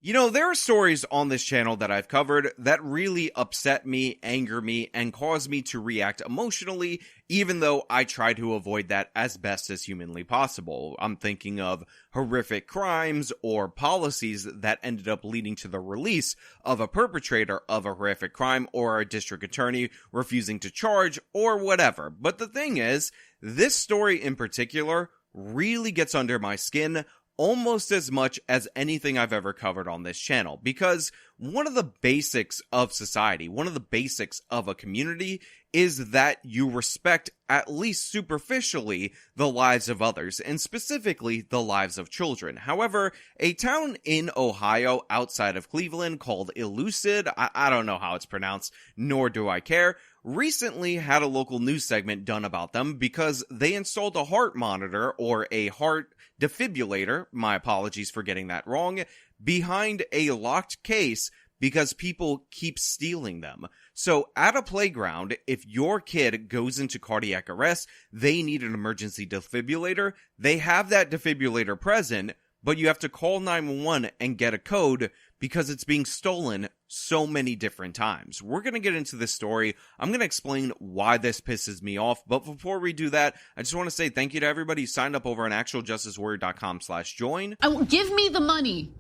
You know, there are stories on this channel that I've covered that really upset me, anger me, and cause me to react emotionally, even though I try to avoid that as best as humanly possible. I'm thinking of horrific crimes or policies that ended up leading to the release of a perpetrator of a horrific crime or a district attorney refusing to charge or whatever. But the thing is, this story in particular really gets under my skin almost as much as anything I've ever covered on this channel, because one of the basics of society, one of the basics of a community is that you respect, at least superficially, the lives of others, and specifically the lives of children. However, a town in Ohio outside of Cleveland called Elucid, I don't know how it's pronounced, nor do I care, recently had a local news segment done about them because they installed a heart monitor, or a heart defibrillator, my apologies for getting that wrong, behind a locked case because people keep stealing them. So at a playground, if your kid goes into cardiac arrest, they need an emergency defibrillator. They have that defibrillator present, but you have to call 911 and get a code because it's being stolen so many different times. We're going to get into this story. I'm going to explain why this pisses me off. But before we do that, I just want to say thank you to everybody who signed up over on actualjusticewarrior.com/join. Give me the money.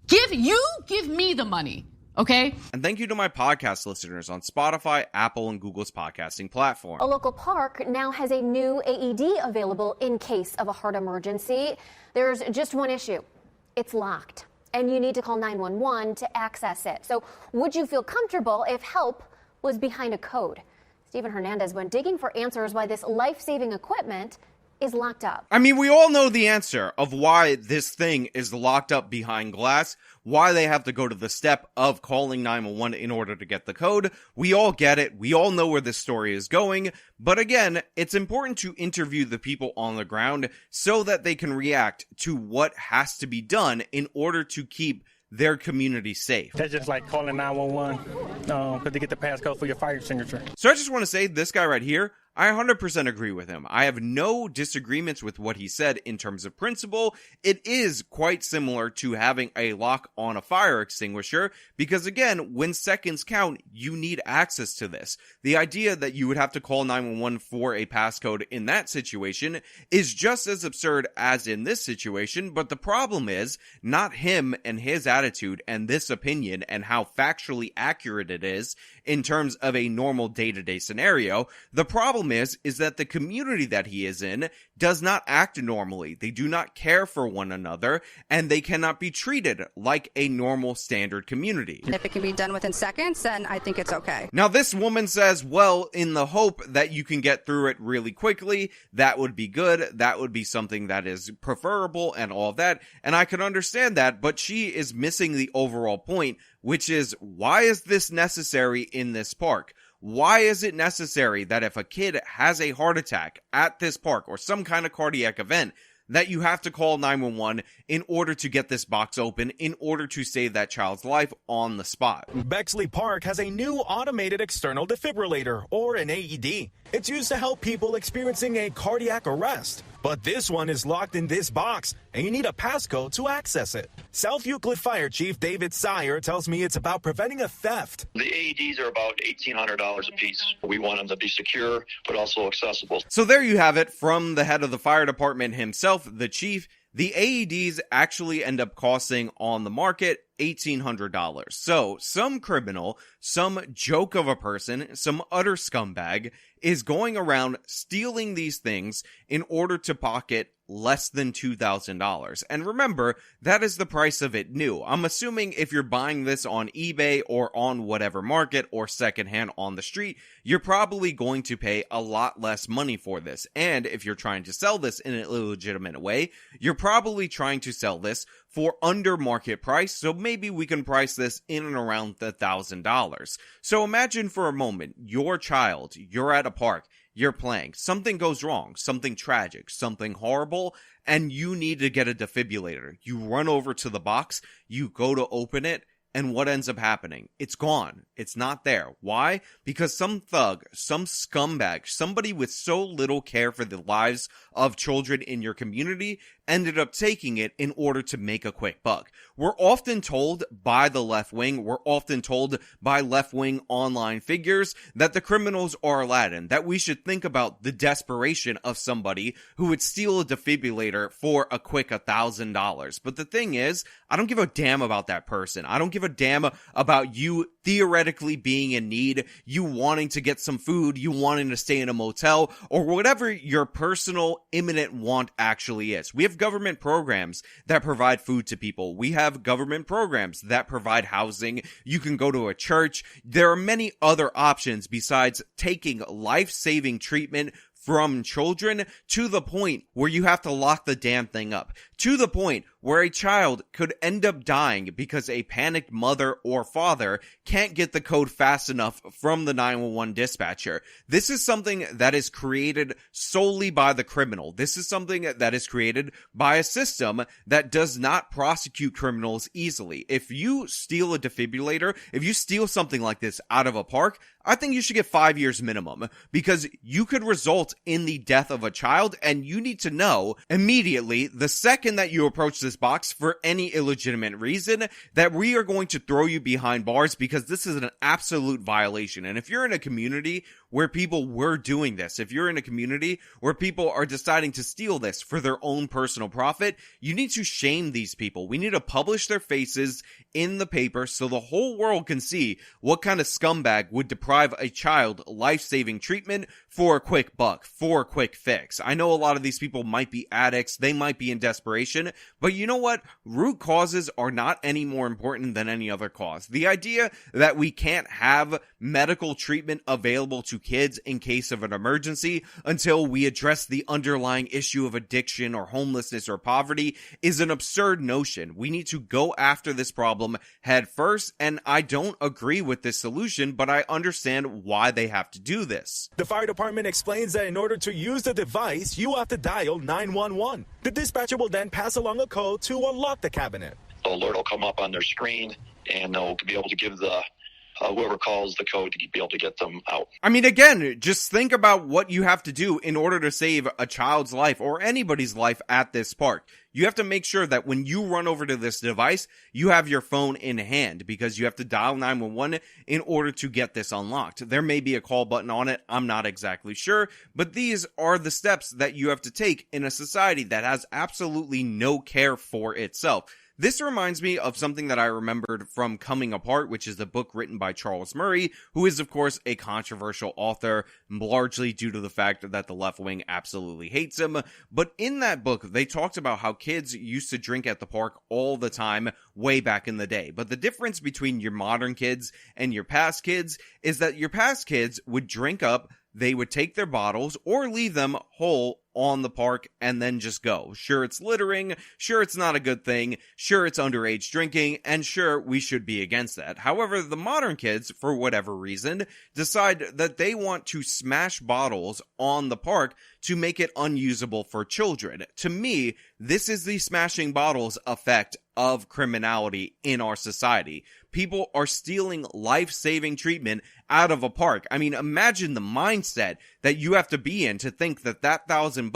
Give me the money. Okay? And thank you to my podcast listeners on Spotify, Apple, and Google's podcasting platform. A local park now has a new AED available in case of a heart emergency. There's just one issue. It's locked, and you need to call 911 to access it. So would you feel comfortable if help was behind a code? Stephen Hernandez went digging for answers why this life-saving equipment is locked up. I mean, we all know the answer of why this thing is locked up behind glass, why they have to go to the step of calling 911 in order to get the code. We all get it. We all know where this story is going. But again, it's important to interview the people on the ground so that they can react to what has to be done in order to keep their community safe. That's just like calling 911 because they get the passcode for your fire extinguisher. So I just want to say, this guy right here, I 100% agree with him. I have no disagreements with what he said in terms of principle. It is quite similar to having a lock on a fire extinguisher because, again, when seconds count, you need access to this. The idea that you would have to call 911 for a passcode in that situation is just as absurd as in this situation, but the problem is not him and his attitude and this opinion and how factually accurate it is in terms of a normal day-to-day scenario. The problem is that the community that he is in does not act normally. They do not care for one another, and they cannot be treated like a normal standard community. If it can be done within seconds, then I think it's okay. Now, this woman says, well, in the hope that you can get through it really quickly, that would be good. That would be something that is preferable and all of that. And I can understand that, but she is missing the overall point, which is, why is this necessary in this park? Why is it necessary that if a kid has a heart attack at this park or some kind of cardiac event, that you have to call 911 in order to get this box open, in order to save that child's life on the spot? Bexley Park has a new automated external defibrillator, or an AED. It's used to help people experiencing a cardiac arrest. But this one is locked in this box, and you need a passcode to access it. South Euclid Fire Chief David Sire tells me it's about preventing a theft. The AEDs are about $1,800 a piece. We want them to be secure, but also accessible. So there you have it from the head of the fire department himself, the chief. The AEDs actually end up costing on the market $1,800. So some criminal, some joke of a person, some utter scumbag is going around stealing these things in order to pocket less than $2,000. And remember, that is the price of it new. I'm assuming if you're buying this on eBay or on whatever market or secondhand on the street, you're probably going to pay a lot less money for this. And if you're trying to sell this in an illegitimate way, you're probably trying to sell this for under market price, so maybe we can price this in and around $1,000. So imagine for a moment, your child, you're at a park, you're playing, something goes wrong, something tragic, something horrible, and you need to get a defibrillator. You run over to the box, you go to open it, and what ends up happening? It's gone. It's not there. Why? Because some thug, some scumbag, somebody with so little care for the lives of children in your community ended up taking it in order to make a quick buck. We're often told by the left wing, we're often told by left-wing online figures that the criminals are Aladdin, that we should think about the desperation of somebody who would steal a defibrillator for a quick $1,000. But the thing is, I don't give a damn about that person. I don't give a damn about you theoretically being in need, you wanting to get some food, you wanting to stay in a motel, or whatever your personal imminent want actually is. We have government programs that provide food to people. We have government programs that provide housing. You can go to a church. There are many other options besides taking life-saving treatment from children to the point where you have to lock the damn thing up, to the point where a child could end up dying because a panicked mother or father can't get the code fast enough from the 911 dispatcher. This is something that is created solely by the criminal. This is something that is created by a system that does not prosecute criminals easily. If you steal a defibrillator, if you steal something like this out of a park, I think you should get 5 years minimum, because you could result in the death of a child, and you need to know immediately, the second that you approach this box for any illegitimate reason, that we are going to throw you behind bars, because this is an absolute violation. And if you're in a community where people were doing this, if you're in a community where people are deciding to steal this for their own personal profit, you need to shame these people. We need to publish their faces in the paper so the whole world can see what kind of scumbag would deprive a child life-saving treatment for a quick buck, for a quick fix. I know a lot of these people might be addicts, they might be in desperation, but you know what? Root causes are not any more important than any other cause. The idea that we can't have medical treatment available to kids in case of an emergency until we address the underlying issue of addiction or homelessness or poverty is an absurd notion. We need to go after this problem head first, and I don't agree with this solution, but I understand why they have to do this. The fire department explains that in order to use the device, you have to dial 911. The dispatcher will then pass along a code to unlock the cabinet. The alert will come up on their screen, and they'll be able to give the whoever calls the code to be able to get them out. I mean, again, just think about what you have to do in order to save a child's life or anybody's life at this park. You have to make sure that when you run over to this device, you have your phone in hand, because you have to dial 911 in order to get this unlocked. There may be a call button on it, I'm not exactly sure, but these are the steps that you have to take in a society that has absolutely no care for itself. This reminds me of something that I remembered from Coming Apart, which is the book written by Charles Murray, who is, of course, a controversial author, largely due to the fact that the left wing absolutely hates him. But in that book, they talked about how kids used to drink at the park all the time way back in the day. But the difference between your modern kids and your past kids is that your past kids would drink up, they would take their bottles or leave them whole on the park and then just go. Sure, it's littering. Sure, it's not a good thing. Sure, it's underage drinking. And sure, we should be against that. However, the modern kids, for whatever reason, decide that they want to smash bottles on the park to make it unusable for children. To me, this is the smashing bottles effect of criminality in our society. People are stealing life-saving treatment out of a park. I mean, imagine the mindset that you have to be in to think that that $1,000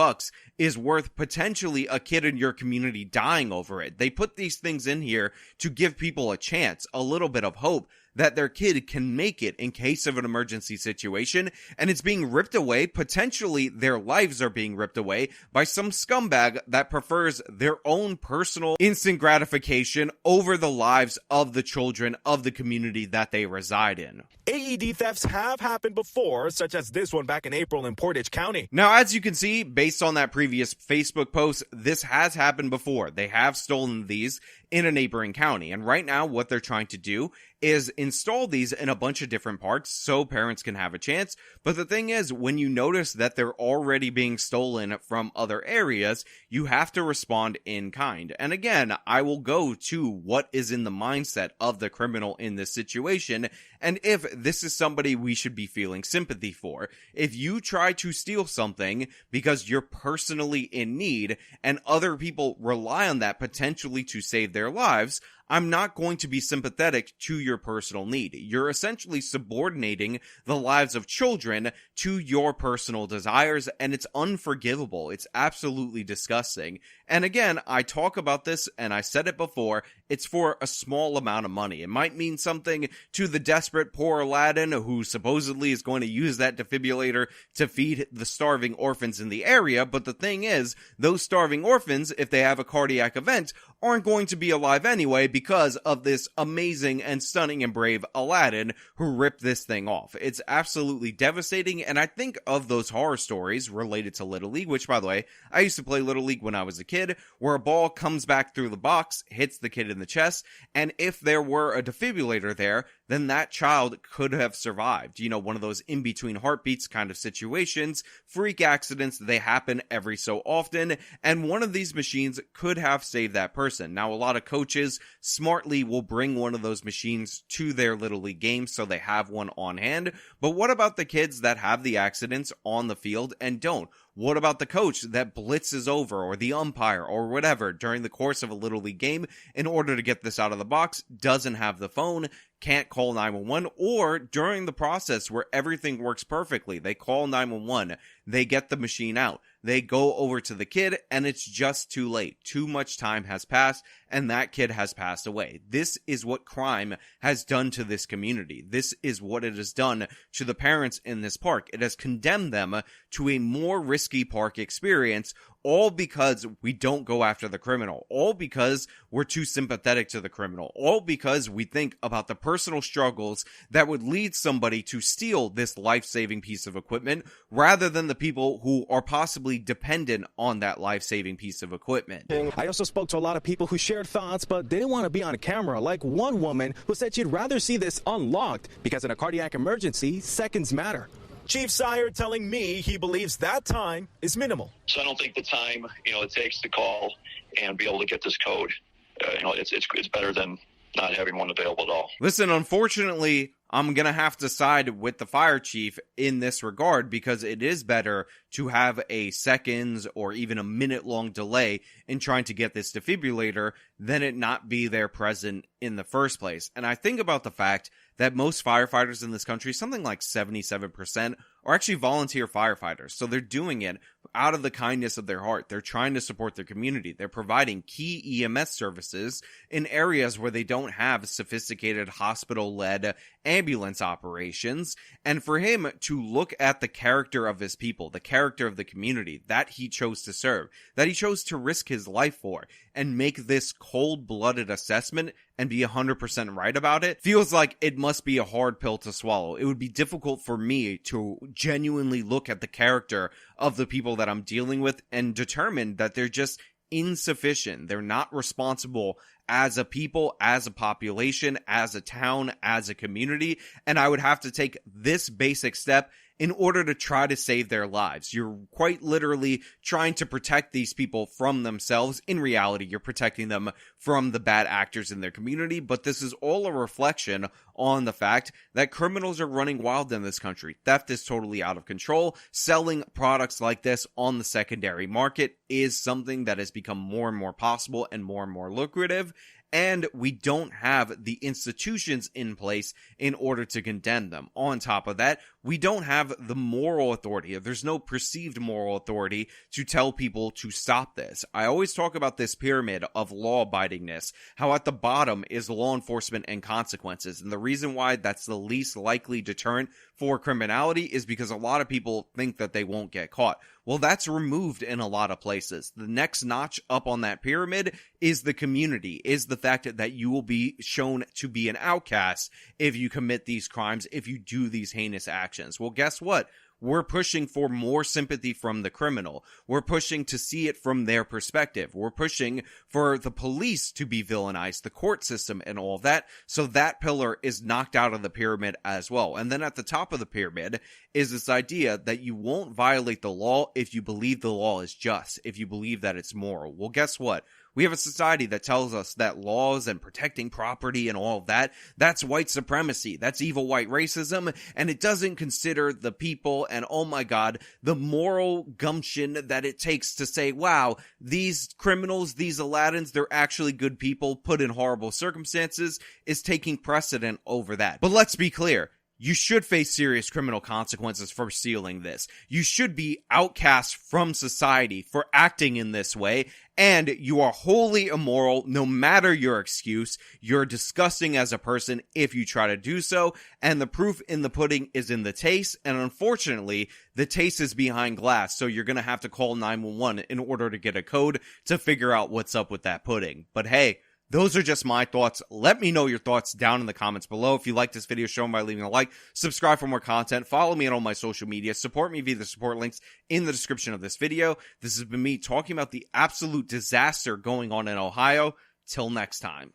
is worth potentially a kid in your community dying over it. They put these things in here to give people a chance, a little bit of hope that their kid can make it in case of an emergency situation, and it's being ripped away. Potentially their lives are being ripped away by some scumbag that prefers their own personal instant gratification over the lives of the children of the community that they reside in. AED thefts have happened before, such as this one back in April in Portage County. Now, as you can see, based on that previous Facebook post, this has happened before. They have stolen these in a neighboring county, and right now what they're trying to do is install these in a bunch of different parks so parents can have a chance. But the thing is, when you notice that they're already being stolen from other areas, you have to respond in kind. And again, I will go to what is in the mindset of the criminal in this situation, and if this is somebody we should be feeling sympathy for. If you try to steal something because you're personally in need and other people rely on that potentially to save their lives, I'm not going to be sympathetic to your personal need. You're essentially subordinating the lives of children to your personal desires, and it's unforgivable. It's absolutely disgusting. And again, I talk about this, and I said it before, it's for a small amount of money. It might mean something to the desperate poor Aladdin, who supposedly is going to use that defibrillator to feed the starving orphans in the area, but the thing is, those starving orphans, if they have a cardiac event, aren't going to be alive anyway because of this amazing and stunning and brave Aladdin who ripped this thing off. It's absolutely devastating, and I think of those horror stories related to Little League, which, by the way, I used to play Little League when I was a kid, where a ball comes back through the box, hits the kid in the chest, and if there were a defibrillator there, then that child could have survived. You know, one of those in-between heartbeats kind of situations, freak accidents, they happen every so often, and one of these machines could have saved that person. Now, a lot of coaches smartly will bring one of those machines to their Little League games so they have one on hand, but what about the kids that have the accidents on the field and don't? What about the coach that blitzes over, or the umpire, or whatever, during the course of a Little League game in order to get this out of the box, doesn't have the phone, can't call 911, or during the process where everything works perfectly, they call 911, they get the machine out, they go over to the kid, and it's just too late. Too much time has passed, and that kid has passed away. This is what crime has done to this community. This is what it has done to the parents in this park. It has condemned them to a more risky park experience, all because we don't go after the criminal, all because we're too sympathetic to the criminal, all because we think about the personal struggles that would lead somebody to steal this life-saving piece of equipment, rather than the people who are possibly dependent on that life-saving piece of equipment. I also spoke to a lot of people who shared thoughts, but they didn't want to be on camera, like one woman who said she'd rather see this unlocked because in a cardiac emergency, seconds matter. Chief Sire telling me he believes that time is minimal. So I don't think the time, it takes to call and be able to get this code, it's better than not having one available at all. Listen, unfortunately, I'm going to have to side with the fire chief in this regard, because it is better to have a seconds or even a minute-long delay in trying to get this defibrillator than it not be there present in the first place. And I think about the fact that most firefighters in this country, something like 77%, are actually volunteer firefighters. So they're doing it out of the kindness of their heart. They're trying to support their community. They're providing key EMS services in areas where they don't have sophisticated hospital-led ambulance operations. And for him to look at the character of his people, the character of the community that he chose to serve, that he chose to risk his life for, and make this cold-blooded assessment and be 100% right about it, feels like it must be a hard pill to swallow. It would be difficult for me to genuinely look at the character of the people that I'm dealing with and determine that they're just insufficient. They're not responsible as a people, as a population, as a town, as a community, and I would have to take this basic step in order to try to save their lives. You're quite literally trying to protect these people from themselves. In reality, you're protecting them from the bad actors in their community, but this is all a reflection on the fact that criminals are running wild in this country. Theft is totally out of control. Selling products like this on the secondary market is something that has become more and more possible and more lucrative. And we don't have the institutions in place in order to condemn them. On top of that, we don't have the moral authority. There's no perceived moral authority to tell people to stop this. I always talk about this pyramid of law-abidingness, how at the bottom is law enforcement and consequences. And the reason why that's the least likely deterrent for criminality is because a lot of people think that they won't get caught. Well, that's removed in a lot of places. The next notch up on that pyramid is the community, is the fact that you will be shown to be an outcast if you commit these crimes, if you do these heinous actions. Well, guess what? We're pushing for more sympathy from the criminal. We're pushing to see it from their perspective. We're pushing for the police to be villainized, the court system and all of that. So that pillar is knocked out of the pyramid as well. And then at the top of the pyramid is this idea that you won't violate the law if you believe the law is just, if you believe that it's moral. Well, guess what? We have a society that tells us that laws and protecting property and all of that, that's white supremacy, that's evil white racism, and it doesn't consider the people and, oh my god, the moral gumption that it takes to say, wow, these criminals, these Aladdins, they're actually good people put in horrible circumstances, is taking precedent over that. But let's be clear. You should face serious criminal consequences for stealing this. You should be outcast from society for acting in this way, and you are wholly immoral no matter your excuse. You're disgusting as a person if you try to do so, and the proof in the pudding is in the taste, and unfortunately, the taste is behind glass, so you're gonna have to call 911 in order to get a code to figure out what's up with that pudding. But hey, those are just my thoughts. Let me know your thoughts down in the comments below. If you like this video, show them by leaving a like, subscribe for more content, follow me on all my social media, support me via the support links in the description of this video. This has been me talking about the absolute disaster going on in Ohio. Till next time.